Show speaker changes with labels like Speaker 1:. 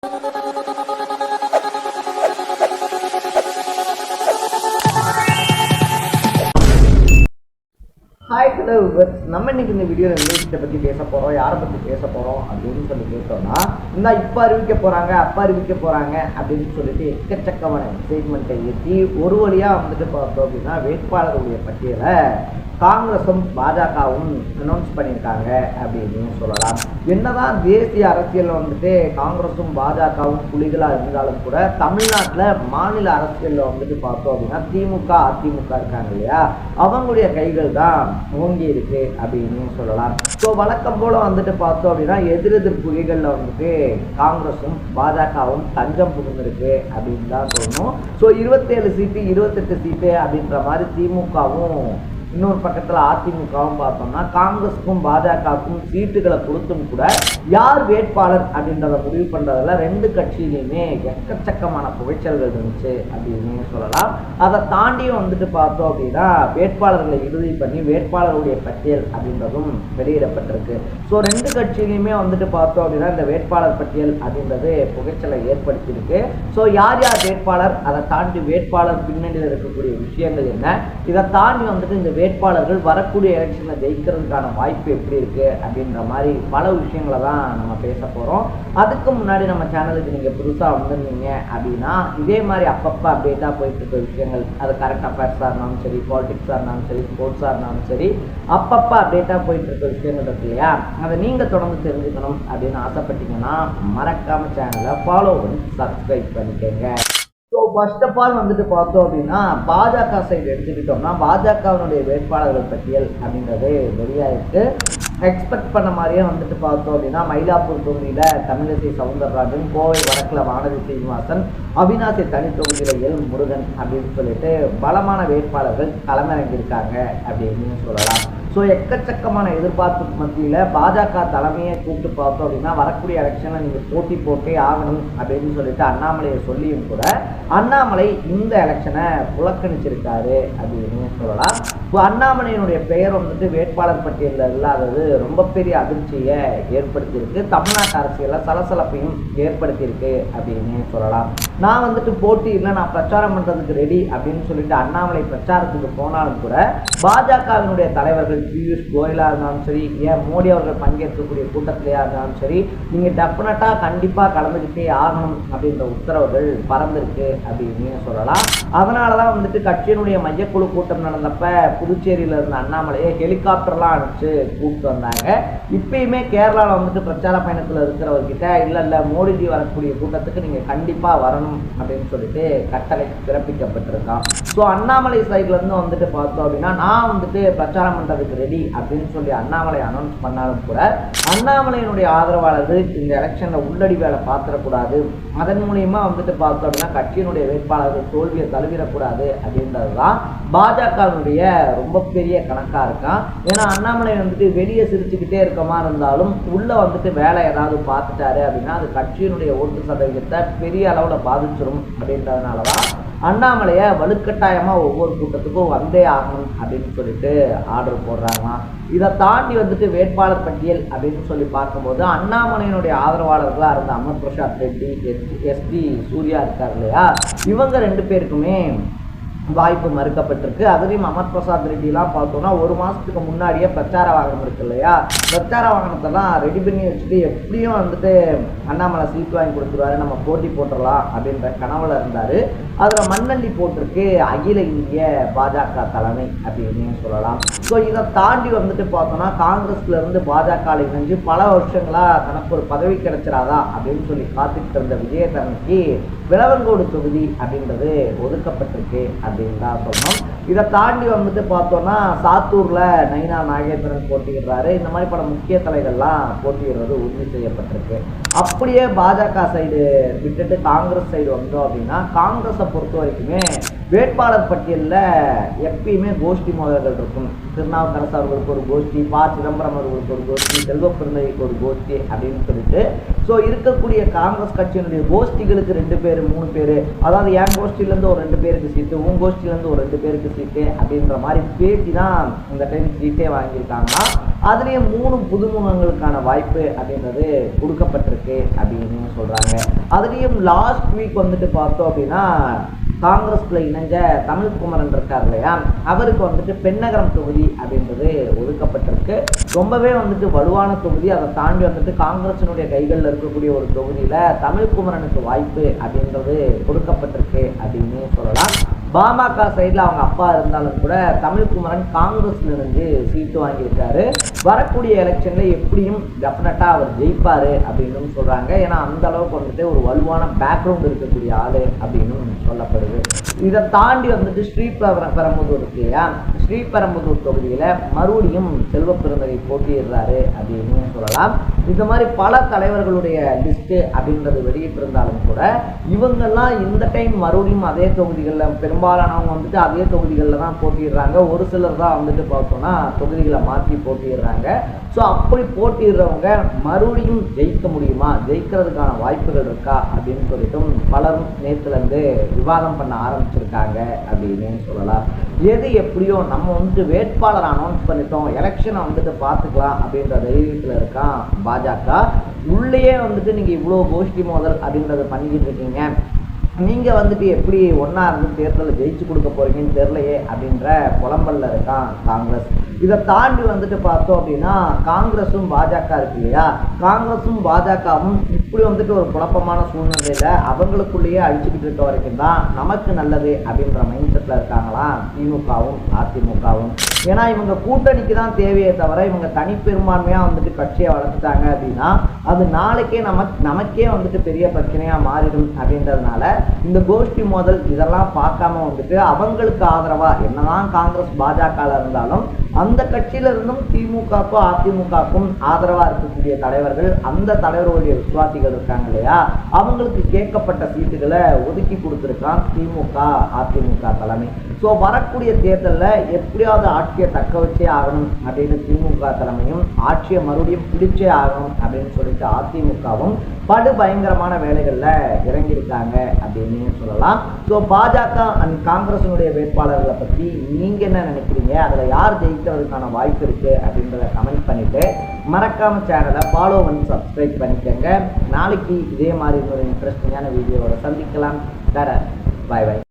Speaker 1: Hi hello viewers, நம்ம இன்னைக்கு இந்த வீடியோவில் எந்த விஷயத்தை பற்றி பேச போகிறோம், யாரை பற்றி பேச போகிறோம் அப்படின்னு சொல்லி கேட்டோம்னா, இந்த இப்போ அறிவிக்க போகிறாங்க அப்போ அறிவிக்க போகிறாங்க அப்படின்னு சொல்லிட்டு எக்கச்சக்கமான எக்ஸைட்மெண்ட்டை ஏற்றி ஒரு வழியாக வந்துட்டு பார்த்தோம் அப்படின்னா வேட்பாளருடைய பட்டியலை காங்கிரஸும் பாஜகவும் அனௌன்ஸ் பண்ணியிருக்காங்க அப்படின்னு சொல்லலாம். என்னதான் தேசிய அரசியலில் வந்துட்டு காங்கிரஸும் பாஜகவும் புலிகளாக இருந்தாலும் கூட தமிழ்நாட்டில் மாநில அரசியலில் வந்துட்டு பார்த்தோம் அப்படின்னா திமுக அதிமுக இருக்காங்க இல்லையா, அவங்களுடைய கைகள் தான் ஓங்கி இருக்கு அப்படின்னு சொல்லலாம். ஸோ வழக்கம் போல வந்துட்டு பார்த்தோம் அப்படின்னா எதிரெதிர் புலிகளில் வந்துட்டு காங்கிரஸும் பாஜகவும் தஞ்சம் புகுந்திருக்கு அப்படின்னு தான் சொல்லணும். ஸோ 27 சீட்டு 28 சீட்டு அப்படின்ற மாதிரி திமுகவும் இன்னொரு பக்கத்தில் அதிமுகவும் பார்த்தோம்னா காங்கிரஸுக்கும் பாஜகவுக்கும் சீட்டுகளை கொடுத்தும் கூட யார் வேட்பாளர் அப்படின்றத முடிவு பண்ணுறதுல ரெண்டு கட்சியிலையுமே எக்கச்சக்கமான புகைச்சல்கள் இருந்துச்சு அப்படின்னு சொல்லலாம். அதை தாண்டியும் வந்துட்டு பார்த்தோம் அப்படின்னா வேட்பாளர்களை இறுதி பண்ணி வேட்பாளருடைய பட்டியல் அப்படின்றதும் வெளியிடப்பட்டிருக்கு. ஸோ ரெண்டு கட்சியிலையுமே வந்துட்டு பார்த்தோம் அப்படின்னா இந்த வேட்பாளர் பட்டியல் அப்படின்றது புகைச்சலை ஏற்படுத்தியிருக்கு. ஸோ யார் யார் வேட்பாளர், அதை தாண்டி வேட்பாளர் பின்னணியில் இருக்கக்கூடிய விஷயங்கள் என்ன, இதை தாண்டி வந்துட்டு இந்த வேட்பாளர்கள் வரக்கூடிய எலெக்ஷனில் ஜெயிக்கிறதுக்கான வாய்ப்பு எப்படி இருக்கு அப்படின்ற மாதிரி பல விஷயங்களை தான் நம்ம பேச போகிறோம். அதுக்கு முன்னாடி நம்ம சேனலுக்கு நீங்கள் புதுசாக வந்திருந்தீங்க அப்படின்னா இதே மாதிரி அப்பப்போ அப்டேட்டாக போயிட்டு இருக்க விஷயங்கள், அது கரண்ட் அஃபேர்ஸாக இருந்தாலும் சரி, பாலிடிக்ஸாக இருந்தாலும் சரி, ஸ்போர்ட்ஸாக இருந்தாலும் சரி, அப்பப்போ அப்டேட்டாக போயிட்டு இருக்க விஷயங்கள் இருக்கு இல்லையா, அதை நீங்கள் தொடர்ந்து தெரிஞ்சுக்கணும் அப்படின்னு ஆசைப்பட்டீங்கன்னா மறக்காம சேனலை ஃபாலோ பண்ணி சப்ஸ்கிரைப் பண்ணிக்கோங்க. ஸோ ஃபர்ஸ்ட் ஆஃப் ஆல் வந்துட்டு பார்த்தோம் அப்படின்னா பாஜக சைடு எடுத்துக்கிட்டோம்னா பாஜகவினுடைய வேட்பாளர்கள் பட்டியல் அப்படின்றது வெளியாயிருக்கு. எக்ஸ்பெக்ட் பண்ண மாதிரியே வந்துட்டு பார்த்தோம் அப்படின்னா மயிலாப்பூர் தொகுதியில் தமிழிசை சவுந்தரராஜன், கோவை வடக்கில் வானதி சீனிவாசன், அவினாசி தனி தொகுதியில் எல் முருகன் அப்படின்னு சொல்லிட்டு பலமான வேட்பாளர்கள் களமிறங்கியிருக்காங்க அப்படின்னு சொல்லலாம். ஸோ எக்கச்சக்கமான எதிர்பார்ப்பு மத்தியில் பாஜக தலைமையை கூப்பிட்டு பார்த்தோம் அப்படின்னா வரக்கூடிய எலெக்ஷனில் நீங்கள் போட்டி போட்டே ஆகணும் அப்படின்னு சொல்லிட்டு அண்ணாமலையை சொல்லியும் கூட அண்ணாமலை இந்த எலெக்ஷனை புறக்கணிச்சிருக்காரு அப்படின்னு சொல்லலாம். இப்போ அண்ணாமலையினுடைய பெயர் வந்துட்டு வேட்பாளர் பட்டியலில் இல்லாதது ரொம்ப பெரிய அதிர்ச்சியை ஏற்படுத்தியிருக்கு, தமிழ்நாட்டு அரசியலில் சலசலப்பையும் ஏற்படுத்தியிருக்கு அப்படின்னு சொல்லலாம். நான் வந்துட்டு போட்டி இல்லை, நான் பிரச்சாரம் பண்ணுறதுக்கு ரெடி அப்படின்னு சொல்லிட்டு அண்ணாமலை பிரச்சாரத்துக்கு போனாலும் கூட பாஜகவினுடைய தலைவர்கள் பியூஷ் கோயலாக இருந்தாலும் சரி, ஏன் மோடி அவர்கள் பங்கேற்கக்கூடிய கூட்டத்திலேயா இருந்தாலும் சரி, நீங்கள் டெஃபினட்டாக கண்டிப்பாக கலந்துக்கிட்டே ஆகணும் அப்படின்ற உத்தரவுகள் பறந்திருக்கு அப்படின்னு சொல்லலாம். அதனால தான் வந்துட்டு கட்சியினுடைய மையக்குழு கூட்டம் நடந்தப்ப புதுச்சேரியில் இருந்த அண்ணாமலையை ஹெலிகாப்டர்லாம் அனுப்பிச்சு கூப்பிட்டு வந்தாங்க. இப்பயுமே கேரளாவில் வந்துட்டு பிரச்சார பயணத்தில் இருக்கிறவர்கிட்ட இல்லை மோடிஜி வரக்கூடிய கூட்டத்துக்கு நீங்கள் கண்டிப்பாக வரணும் அப்படின்னு சொல்லிட்டு கட்டளை பிறப்பிக்கப்பட்டிருக்கான். ஸோ அண்ணாமலை சைட்லேருந்து வந்துட்டு பார்த்தோம் அப்படின்னா நான் வந்துட்டு பிரச்சாரம் பண்ணுறதுக்கு ரெடி அப்படின்னு சொல்லி அண்ணாமலை அனௌன்ஸ் பண்ணாலும் கூட அண்ணாமலையினுடைய ஆதரவாளர்கள் இந்த எலெக்ஷனில் உள்ளடி வேலை பார்த்துடக்கூடாது, அதன் மூலியமாக வந்துட்டு பார்த்தோம் அப்படின்னா கட்சியினுடைய வேட்பாளர்கள் தோல்வியை தழுவிடக்கூடாது அப்படின்றது தான் பாஜகவினுடைய ரொம்ப பெரிய கணக்காக இருக்கான். ஏன்னா அண்ணாமலை வந்துட்டு வெளியே சிரிச்சுக்கிட்டே இருக்க மாதிரி இருந்தாலும் உள்ளே வந்துட்டு வேலை ஏதாவது பார்த்துட்டாரு அப்படின்னா அது கட்சியினுடைய ஓட்டு சதவீதத்தை பெரிய அளவில் பாதிச்சிடும் அப்படின்றதுனால தான் அண்ணாமலையை வலுக்கட்டாயமாக ஒவ்வொரு கூட்டத்துக்கும் வந்தே ஆகணும் அப்படின்னு சொல்லிட்டு ஆர்டர் போடுறாங்க. இதை தாண்டி வந்துட்டு வேட்பாளர் பட்டியல் அப்படின்னு சொல்லி பார்க்கும்போது அண்ணாமலையினுடைய ஆதரவாளர்களாக இருந்த அமர் பிரசாத் ரெட்டி, எஸ்டி சூர்யா இருக்கார் இல்லையா, இவங்க ரெண்டு பேருக்குமே வாய்ப்பு மறுக்கப்பட்டிருக்கு. அதுலேயும் அமர் பிரசாத் ரெட்டிலாம் பார்த்தோம்னா ஒரு மாதத்துக்கு முன்னாடியே பிரச்சார வாகனம் இருக்கு இல்லையா, பிரச்சார வாகனத்தெல்லாம் ரெடி பண்ணி வச்சுட்டு எப்படியும் வந்துட்டு அண்ணாமலை சீட் வாங்கி கொடுத்துருவாரு, நம்ம போட்டி போட்டுடலாம் அப்படின்ற கனவுல இருந்தார். அதில் மண்ணள்ளி போட்டிருக்கு அகில இந்திய பாஜக தலைமை அப்படின்னு சொல்லலாம். ஸோ இதை தாண்டி வந்துட்டு பார்த்தோம்னா காங்கிரஸ்லேருந்து பாஜக இணைஞ்சு பல வருஷங்களாக தனக்கு ஒரு பதவி கிடைச்சிடாதா அப்படின்னு சொல்லி காத்துக்கிட்டு இருந்த விஜயதரனுக்கு விளவங்கோடு தொகுதி அப்படின்றது ஒதுக்கப்பட்டிருக்கு அப்படின்னு தான் சொல்லணும். இதை தாண்டி வந்துட்டு பார்த்தோம்னா சாத்தூரில் நைனா நாகேந்திரன் போட்டியிடுறாரு. இந்த மாதிரி பல முக்கிய தலைகள்லாம் போட்டியிடுறது உறுதி செய்யப்பட்டிருக்கு. அப்படியே பாஜக சைடு விட்டுட்டு காங்கிரஸ் சைடு வந்தோம் அப்படின்னா காங்கிரஸை பொறுத்த வரைக்குமே வேட்பாளர் பட்டியலில் எப்பயுமே கோஷ்டி மோதல்கள் இருக்கும். திருநாவுக்கரசு அவர்களுக்கு ஒரு கோஷ்டி, ப. சிதம்பரம் அவர்களுக்கு ஒரு கோஷ்டி, செல்வ பிறந்தகைக்கு ஒரு கோஷ்டி அப்படின்னு சொல்லிட்டு ஸோ இருக்கக்கூடிய காங்கிரஸ் கட்சியினுடைய கோஷ்டிகளுக்கு 2 பேர் 3 பேர், அதாவது என் கோஷ்டிலேருந்து ஒரு 2 பேருக்கு சீட்டு, உன் கோஷ்டிலேருந்து ஒரு 2 பேருக்கு சீட்டு அப்படின்ற மாதிரி பேசி தான் இந்த டைம் சீட்டே வாங்கியிருக்காங்கன்னா அதுலேயும் 3 புதுமுகங்களுக்கான வாய்ப்பு அப்படின்றது கொடுக்கப்பட்டிருக்கு அப்படின்னு சொல்கிறாங்க. அதுலேயும் லாஸ்ட் வீக் வந்துட்டு பார்த்தோம் அப்படின்னா காங்கிரஸ்ல இணைஞ்ச தமிழ்குமரன் இருக்கார் இல்லையா, அவருக்கு வந்துட்டு பெண்ணகரம் தொகுதி அப்படின்றது ஒதுக்கப்பட்டிருக்கு. ரொம்பவே வந்துட்டு வலுவான தொகுதி. அதை தாண்டி வந்துட்டு காங்கிரசினுடைய கைகளில் இருக்கக்கூடிய ஒரு தொகுதியில தமிழ்குமரனுக்கு வாய்ப்பு அப்படின்றது கொடுக்கப்பட்டிருக்கு அப்படின்னு சொல்லலாம். பாமக சைடில் அவங்க அப்பா இருந்தாலும் கூட தமிழ்குமரன் காங்கிரஸ்ல இருந்து சீட்டு வாங்கியிருக்காரு. வரக்கூடிய எலெக்ஷன்ல எப்படியும் டெஃபினட்டா அவர் ஜெயிப்பாரு அப்படின்னு சொல்றாங்க. ஏன்னா அந்த அளவுக்கு வந்துட்டு ஒரு வலுவான பேக்ரவுண்ட் இருக்கக்கூடிய ஆளு அப்படின்னு சொல்லப்படுது. இதை தாண்டி வந்துட்டு ஸ்ரீபெரும்புதூர் இருக்கு இல்லையா, ஸ்ரீபெரும்புதூர் தொகுதியில மறுபடியும் செல்வ பெருந்தகை போட்டியிடுறாரு அப்படின்னு சொல்லலாம். இந்த மாதிரி பல தலைவர்களுடைய லிஸ்ட் அப்படின்றது வெளியிட்டிருந்தாலும் கூட இவங்கெல்லாம் இந்த டைம் மறுபடியும் அதே தொகுதிகளில் பெரும்பாலானவங்க வந்துட்டு அதே தொகுதிகளில் தான் போட்டிடுறாங்க. ஒரு சிலர் தான் வந்துட்டு பார்த்தோம்னா தொகுதிகளை மாற்றி போட்டிடுறாங்க. ஸோ அப்படி போட்டிடுறவங்க மறுபடியும் ஜெயிக்க முடியுமா, ஜெயிக்கிறதுக்கான வாய்ப்புகள் இருக்கா அப்படின்னு சொல்லிட்டும் பலரும் நேற்றுலேருந்து விவாதம் பண்ண ஆரம்பிச்சிருக்காங்க அப்படின்னு சொல்லலாம். எது எப்படியோ நம்ம வந்துட்டு வேட்பாளர் அனௌன்ஸ் பண்ணிட்டோம், எலெக்ஷனை வந்துட்டு பார்த்துக்கலாம் அப்படின்ற தைரியத்தில் இருக்கான் பாஜக. உள்ளேயே வந்துட்டு நீங்கள் இவ்வளோ கோஷ்டி மோதல் அப்படின்றத பண்ணிக்கிட்டு இருக்கீங்க, நீங்கள் வந்துட்டு எப்படி ஒன்றா இருந்து தேர்தலில் ஜெயிச்சு கொடுக்க போகிறீங்கன்னு தெரிலையே அப்படின்ற புலம்பலில் இருக்கான் காங்கிரஸ். இதை தாண்டி வந்துட்டு பார்த்தோம் அப்படின்னா காங்கிரஸும் பாஜக இருக்கு இல்லையா, காங்கிரஸும் பாஜகவும் இப்படி வந்துட்டு ஒரு குழப்பமான சூழ்நிலையில் அவங்களுக்குள்ளேயே அடிச்சுக்கிட்டு இருக்க வரைக்கும் தான் நமக்கு நல்லது அப்படின்ற மைண்ட் செட்டில் இருக்காங்களாம் திமுகவும் அதிமுகவும். ஏன்னா இவங்க கூட்டணிக்கு தான் தேவையே தவிர இவங்க தனிப்பெரும்பான்மையாக வந்துட்டு கட்சியை வளர்த்துட்டாங்க அப்படின்னா அது நாளைக்கே நமக்கே வந்துட்டு பெரிய பிரச்சனையாக மாறிடும். அப்படின்றதுனால இந்த கோஷ்டி மோதல் இதெல்லாம் பார்க்காம வந்துட்டு அவங்களுக்கு ஆதரவாக என்னதான் காங்கிரஸ் பாஜக இருந்தாலும் அந்த கட்சியில இருந்தும் திமுகக்கும் அதிமுகக்கும் ஆதரவா இருக்கக்கூடிய தலைவர்கள், அந்த தலைவர்களுடைய விசுவாசிகள் இருக்காங்க இல்லையா, அவங்களுக்கு கேட்கப்பட்ட சீட்டுகளை ஒதுக்கி கொடுத்துருக்கான் திமுக அதிமுக தலைமை. ஸோ வரக்கூடிய தேர்தலில் எப்படியாவது ஆட்சியை தக்க வச்சே ஆகணும் அப்படின்னு திமுக தலைமையும், ஆட்சியை மறுபடியும் பிடிச்சே ஆகணும் அப்படின்னு சொல்லிட்டு அதிமுகவும் படு பயங்கரமான வேலைகளில் இறங்கியிருக்காங்க அப்படின்னு சொல்லலாம். ஸோ பாஜக அண்ட் காங்கிரஸினுடைய வேட்பாளர்களை பற்றி நீங்கள் என்ன நினைக்கிறீங்க, அதில் யார் ஜெயிக்கிறதுக்கான வாய்ப்பு இருக்குது அப்படின்றத கமெண்ட் பண்ணிவிட்டு மறக்காம சேனலை ஃபாலோ பண்ணி சப்ஸ்கிரைப் பண்ணிக்கோங்க. நாளைக்கு இதே மாதிரி ஒரு இன்ட்ரெஸ்டிங்கான வீடியோவோட சந்திக்கலாம். பாய் பாய்.